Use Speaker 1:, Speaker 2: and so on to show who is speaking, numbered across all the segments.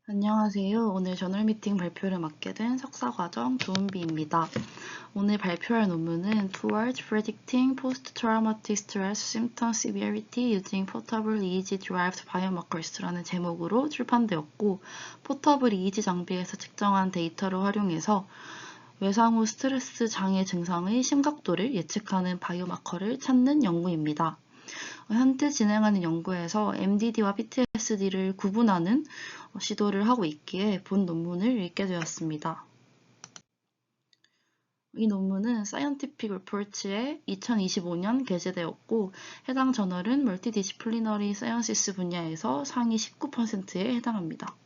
Speaker 1: 안녕하세요. 오늘 저널 미팅 발표를 맡게 된 석사과정 조은비입니다. 오늘 발표할 논문은 Towards Predicting Post-Traumatic Stress Symptom Severity Using Portable EEG-Derived Biomarkers라는 제목으로 출판되었고, 포터블 EEG 장비에서 측정한 데이터를 활용해서 외상 후 스트레스 장애 증상의 심각도를 예측하는 바이오마커를 찾는 연구입니다. 현재 진행하는 연구에서 MDD와 PTSD를 구분하는 시도를 하고 있기에 본 논문을 읽게 되었습니다. 이 논문은 Scientific Reports에 2025년 게재되었고, 해당 저널은 Multidisciplinary Sciences 분야에서 상위 19%에 해당합니다.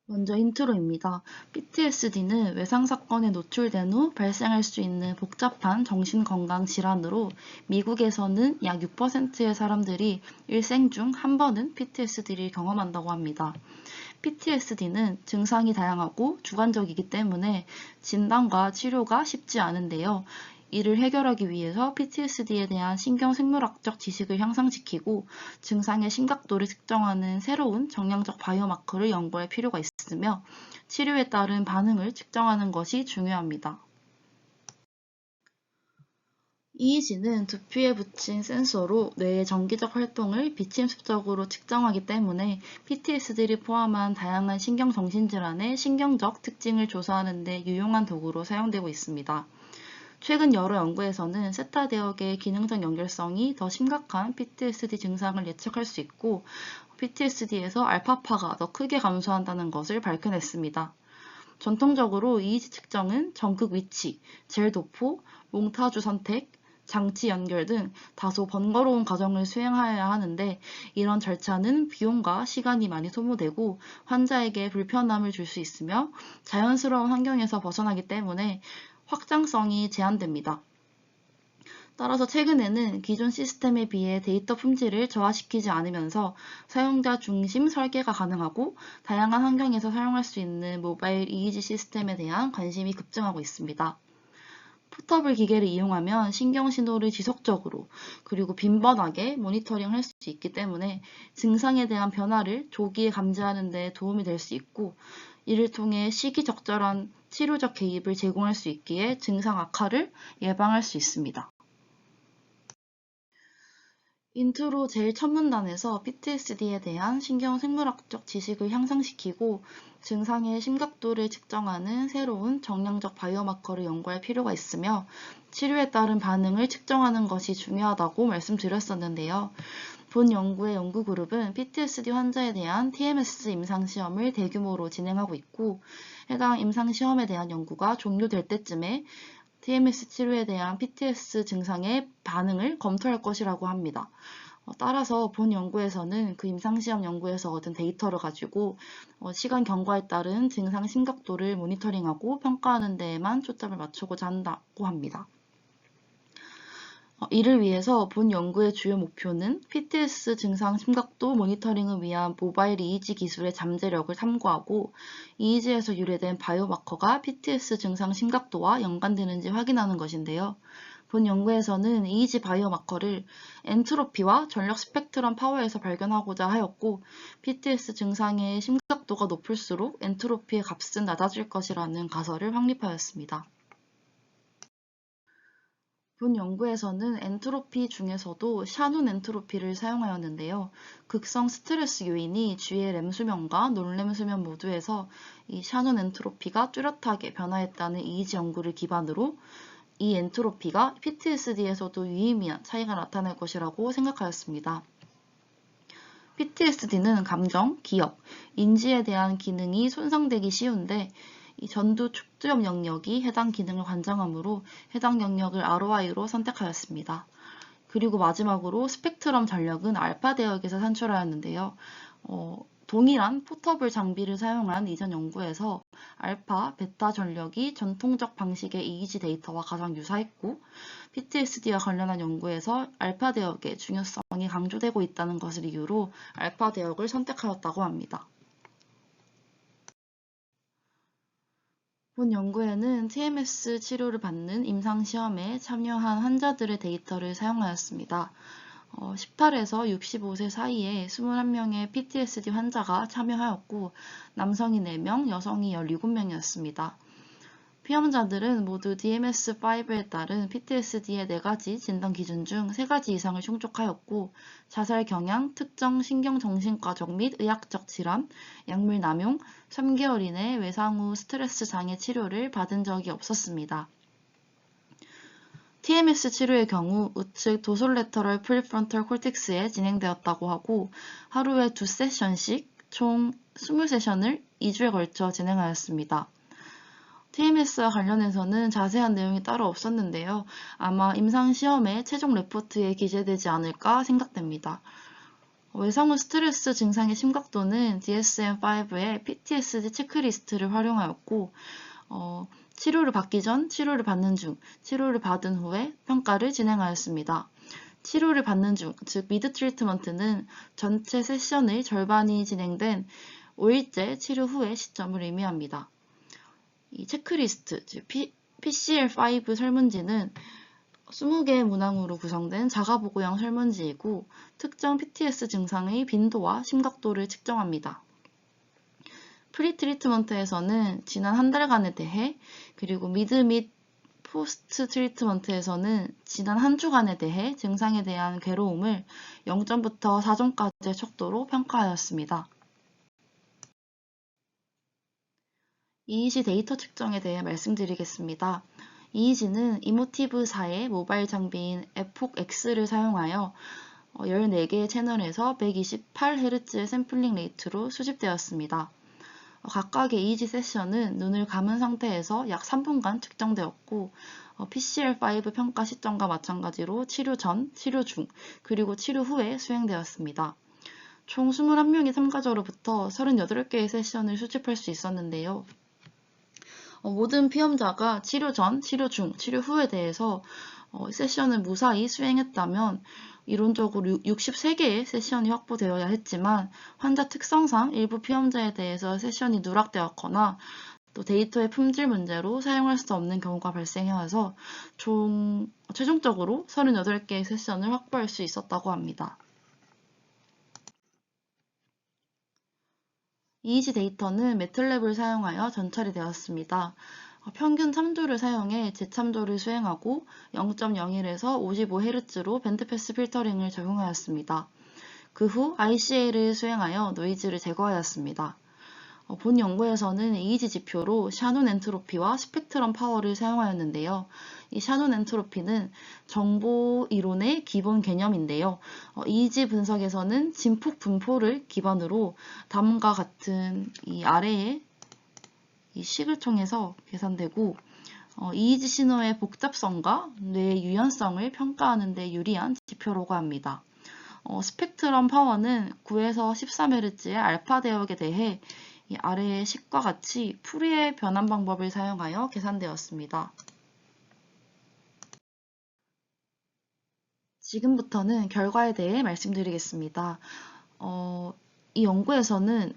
Speaker 1: 먼저 인트로입니다. PTSD는 외상 사건에 노출된 후 발생할 수 있는 복잡한 정신건강 질환으로 미국에서는 약 6%의 사람들이 일생 중 한 번은 PTSD를 경험한다고 합니다. PTSD는 증상이 다양하고 주관적이기 때문에 진단과 치료가 쉽지 않은데요. 이를 해결하기 위해서 PTSD에 대한 신경생물학적 지식을 향상시키고 증상의 심각도를 측정하는 새로운 정량적 바이오마커를 연구할 필요가 있으며 치료에 따른 반응을 측정하는 것이 중요합니다. EEG는 두피에 붙인 센서로 뇌의 정기적 활동을 비침습적으로 측정하기 때문에 PTSD를 포함한 다양한 신경정신질환의 신경적 특징을 조사하는 데 유용한 도구로 사용되고 있습니다. 최근 여러 연구에서는 세타 대역의 기능적 연결성이 더 심각한 PTSD 증상을 예측할 수 있고 PTSD에서 알파파가 더 크게 감소한다는 것을 밝혀냈습니다. 전통적으로 EEG 측정은 전극 위치, 젤 도포, 몽타주 선택, 장치 연결 등 다소 번거로운 과정을 수행해야 하는데 이런 절차는 비용과 시간이 많이 소모되고 환자에게 불편함을 줄 수 있으며 자연스러운 환경에서 벗어나기 때문에 확장성이 제한됩니다. 따라서 최근에는 기존 시스템에 비해 데이터 품질을 저하시키지 않으면서 사용자 중심 설계가 가능하고 다양한 환경에서 사용할 수 있는 모바일 EEG 시스템에 대한 관심이 급증하고 있습니다. 포터블 기계를 이용하면 신경신호를 지속적으로 그리고 빈번하게 모니터링할 수 있기 때문에 증상에 대한 변화를 조기에 감지하는 데 도움이 될 수 있고 이를 통해 시기적절한 치료적 개입을 제공할 수 있기에 증상 악화를 예방할 수 있습니다. 인트로 제일 첫 문단에서 PTSD에 대한 신경생물학적 지식을 향상시키고 증상의 심각도를 측정하는 새로운 정량적 바이오마커를 연구할 필요가 있으며 치료에 따른 반응을 측정하는 것이 중요하다고 말씀드렸었는데요. 본 연구의 연구그룹은 PTSD 환자에 대한 TMS 임상시험을 대규모로 진행하고 있고 해당 임상시험에 대한 연구가 종료될 때쯤에 TMS 치료에 대한 PTS 증상의 반응을 검토할 것이라고 합니다. 따라서 본 연구에서는 그 임상시험 연구에서 얻은 데이터를 가지고 시간 경과에 따른 증상 심각도를 모니터링하고 평가하는 데에만 초점을 맞추고자 한다고 합니다. 이를 위해서 본 연구의 주요 목표는 PTS 증상 심각도 모니터링을 위한 모바일 EEG 기술의 잠재력을 탐구하고 EEG에서 유래된 바이오마커가 PTS 증상 심각도와 연관되는지 확인하는 것인데요. 본 연구에서는 EEG 바이오마커를 엔트로피와 전력 스펙트럼 파워에서 발견하고자 하였고 PTS 증상의 심각도가 높을수록 엔트로피의 값은 낮아질 것이라는 가설을 확립하였습니다. 본 연구에서는 엔트로피 중에서도 샤눈 엔트로피를 사용하였는데요. 극성 스트레스 요인이 주의 렘 수면과 논렘 수면 모두에서 이 샤눈 엔트로피가 뚜렷하게 변화했다는 EEG 연구를 기반으로 이 엔트로피가 PTSD에서도 유의미한 차이가 나타날 것이라고 생각하였습니다. PTSD는 감정, 기억, 인지에 대한 기능이 손상되기 쉬운데 이 전두 축두엽 영역이 해당 기능을 관장하므로 해당 영역을 ROI로 선택하였습니다. 그리고 마지막으로 스펙트럼 전력은 알파 대역에서 산출하였는데요. 동일한 포터블 장비를 사용한 이전 연구에서 알파, 베타 전력이 전통적 방식의 EEG 데이터와 가장 유사했고 PTSD와 관련한 연구에서 알파 대역의 중요성이 강조되고 있다는 것을 이유로 알파 대역을 선택하였다고 합니다. 본 연구에는 TMS 치료를 받는 임상시험에 참여한 환자들의 데이터를 사용하였습니다. 18에서 65세 사이에 21명의 PTSD 환자가 참여하였고 남성이 4명, 여성이 17명이었습니다. 피험자들은 모두 DMS5에 따른 PTSD의 4가지 진단 기준 중 3가지 이상을 충족하였고 자살 경향, 특정 신경정신과적 및 의학적 질환, 약물 남용, 3개월 이내 외상 후 스트레스 장애 치료를 받은 적이 없었습니다. TMS 치료의 경우 우측 도솔레터럴 프리프론털 콜텍스에 진행되었다고 하고 하루에 2세션씩 총 20세션을 2주에 걸쳐 진행하였습니다. TMS와 관련해서는 자세한 내용이 따로 없었는데요. 아마 임상시험의 최종 레포트에 기재되지 않을까 생각됩니다. 외상 후 스트레스 증상의 심각도는 DSM-5의 PTSD 체크리스트를 활용하였고 치료를 받기 전, 치료를 받는 중, 치료를 받은 후에 평가를 진행하였습니다. 치료를 받는 중, 즉 미드 트리트먼트는 전체 세션의 절반이 진행된 5일째 치료 후의 시점을 의미합니다. 이 체크리스트, 즉 PCL5 설문지는 20개의 문항으로 구성된 자가보고형 설문지이고 특정 PTS 증상의 빈도와 심각도를 측정합니다. 프리트리트먼트에서는 지난 한 달간에 대해, 그리고 미드 및 포스트 트리트먼트에서는 지난 한 주간에 대해 증상에 대한 괴로움을 0점부터 4점까지의 척도로 평가하였습니다. EEG 데이터 측정에 대해 말씀드리겠습니다. EEG는 이모티브사의 모바일 장비인 에폭X를 사용하여 14개의 채널에서 128Hz의 샘플링 레이트로 수집되었습니다. 각각의 EEG 세션은 눈을 감은 상태에서 약 3분간 측정되었고 PCL5 평가 시점과 마찬가지로 치료 전, 치료 중, 그리고 치료 후에 수행되었습니다. 총 21명의 참가자로부터 38개의 세션을 수집할 수 있었는데요. 모든 피험자가 치료 전, 치료 중, 치료 후에 대해서 세션을 무사히 수행했다면 이론적으로 63개의 세션이 확보되어야 했지만 환자 특성상 일부 피험자에 대해서 세션이 누락되었거나 또 데이터의 품질 문제로 사용할 수 없는 경우가 발생해와서 최종적으로 38개의 세션을 확보할 수 있었다고 합니다. EEG 데이터는 매틀랩을 사용하여 전처리 되었습니다. 평균 참조를 사용해 재참조를 수행하고 0.01에서 55Hz로 밴드패스 필터링을 적용하였습니다. 그 후 ICA를 수행하여 노이즈를 제거하였습니다. 본 연구에서는 EEG 지표로 샤논 엔트로피와 스펙트럼 파워를 사용하였는데요. 이 샤논 엔트로피는 정보 이론의 기본 개념인데요. EEG 분석에서는 진폭 분포를 기반으로 다음과 같은 이 아래의 이 식을 통해서 계산되고 EEG 신호의 복잡성과 뇌의 유연성을 평가하는 데 유리한 지표라고 합니다. 스펙트럼 파워는 9에서 13Hz의 알파 대역에 대해 이 아래의 식과 같이 푸리의 변환 방법을 사용하여 계산되었습니다. 지금부터는 결과에 대해 말씀드리겠습니다. 이 연구에서는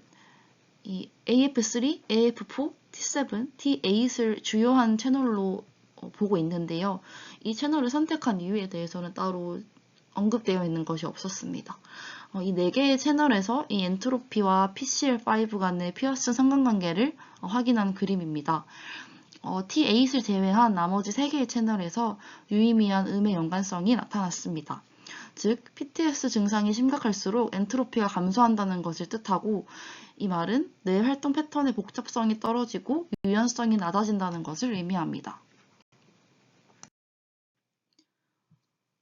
Speaker 1: 이 AF3, AF4, T7, T8을 주요한 채널로 보고 있는데요. 이 채널을 선택한 이유에 대해서는 따로 언급되어 있는 것이 없었습니다. 이 4개의 채널에서 이 엔트로피와 PCL5 간의 피어슨 상관관계를 확인한 그림입니다. T8을 제외한 나머지 3개의 채널에서 유의미한 음의 연관성이 나타났습니다. 즉, PTS 증상이 심각할수록 엔트로피가 감소한다는 것을 뜻하고 이 말은 뇌 활동 패턴의 복잡성이 떨어지고 유연성이 낮아진다는 것을 의미합니다.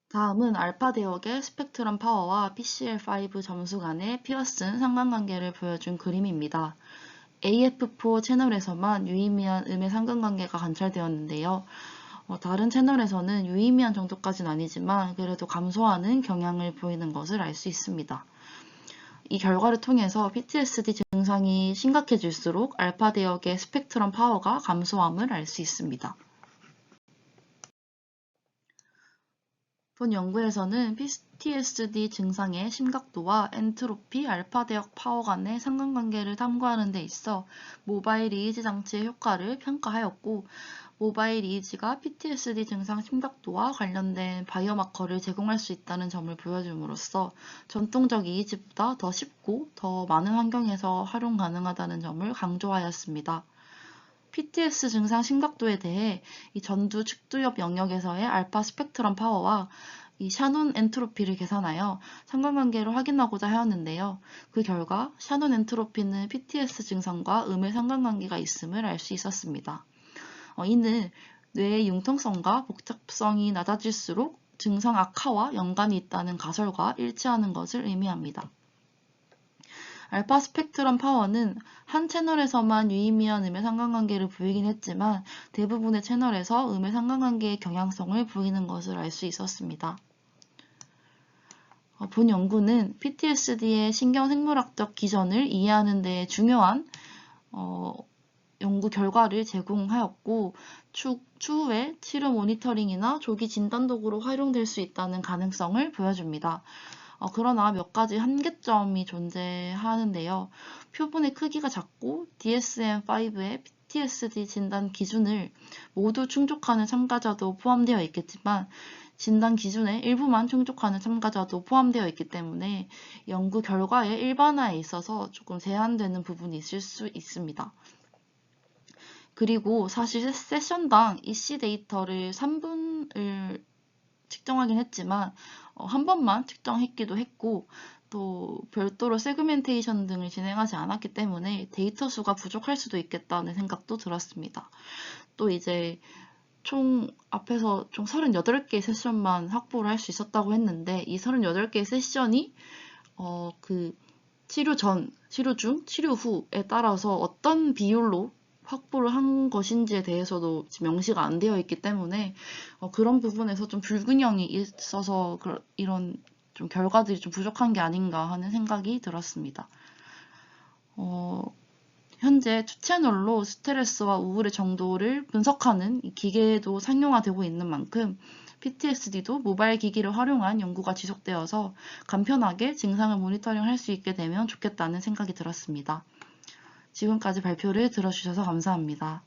Speaker 1: 다음은 알파 대역의 스펙트럼 파워와 PCL5 점수 간의 피어슨 상관관계를 보여준 그림입니다. AF4 채널에서만 유의미한 음의 상관관계가 관찰되었는데요. 다른 채널에서는 유의미한 정도까지는 아니지만 그래도 감소하는 경향을 보이는 것을 알 수 있습니다. 이 결과를 통해서 PTSD 증상이 심각해질수록 알파 대역의 스펙트럼 파워가 감소함을 알 수 있습니다. 본 연구에서는 PTSD 증상의 심각도와 엔트로피, 알파 대역 파워 간의 상관관계를 탐구하는 데 있어 모바일 이의지 장치의 효과를 평가하였고, 모바일 이의지가 PTSD 증상 심각도와 관련된 바이오마커를 제공할 수 있다는 점을 보여줌으로써 전통적 이의지보다 더 쉽고 더 많은 환경에서 활용 가능하다는 점을 강조하였습니다. PTS 증상 심각도에 대해 이 전두 측두엽 영역에서의 알파 스펙트럼 파워와 이 샤논 엔트로피를 계산하여 상관관계를 확인하고자 하였는데요. 그 결과 샤논 엔트로피는 PTS 증상과 음의 상관관계가 있음을 알 수 있었습니다. 이는 뇌의 융통성과 복잡성이 낮아질수록 증상 악화와 연관이 있다는 가설과 일치하는 것을 의미합니다. 알파 스펙트럼 파워는 한 채널에서만 유의미한 음의 상관관계를 보이긴 했지만 대부분의 채널에서 음의 상관관계의 경향성을 보이는 것을 알 수 있었습니다. 본 연구는 PTSD의 신경생물학적 기전을 이해하는 데 중요한 연구 결과를 제공하였고, 추후에 치료 모니터링이나 조기 진단 도구로 활용될 수 있다는 가능성을 보여줍니다. 그러나 몇 가지 한계점이 존재하는데요. 표본의 크기가 작고 DSM-5의 PTSD 진단 기준을 모두 충족하는 참가자도 포함되어 있겠지만 진단 기준의 일부만 충족하는 참가자도 포함되어 있기 때문에 연구 결과의 일반화에 있어서 조금 제한되는 부분이 있을 수 있습니다. 그리고 사실 세션당 EC 데이터를 3분을 측정하긴 했지만 한 번만 측정했기도 했고, 또 별도로 세그멘테이션 등을 진행하지 않았기 때문에 데이터 수가 부족할 수도 있겠다는 생각도 들었습니다. 또 이제 총 앞에서 총 38개의 세션만 확보를 할 수 있었다고 했는데, 이 38개의 세션이 그 치료 전, 치료 중, 치료 후에 따라서 어떤 비율로 확보를 한 것인지에 대해서도 명시가 안 되어 있기 때문에 그런 부분에서 좀 불균형이 있어서 이런 좀 결과들이 좀 부족한 게 아닌가 하는 생각이 들었습니다. 현재 투채널로 스트레스와 우울의 정도를 분석하는 기계도 상용화되고 있는 만큼 PTSD도 모바일 기기를 활용한 연구가 지속되어서 간편하게 증상을 모니터링할 수 있게 되면 좋겠다는 생각이 들었습니다. 지금까지 발표를 들어주셔서 감사합니다.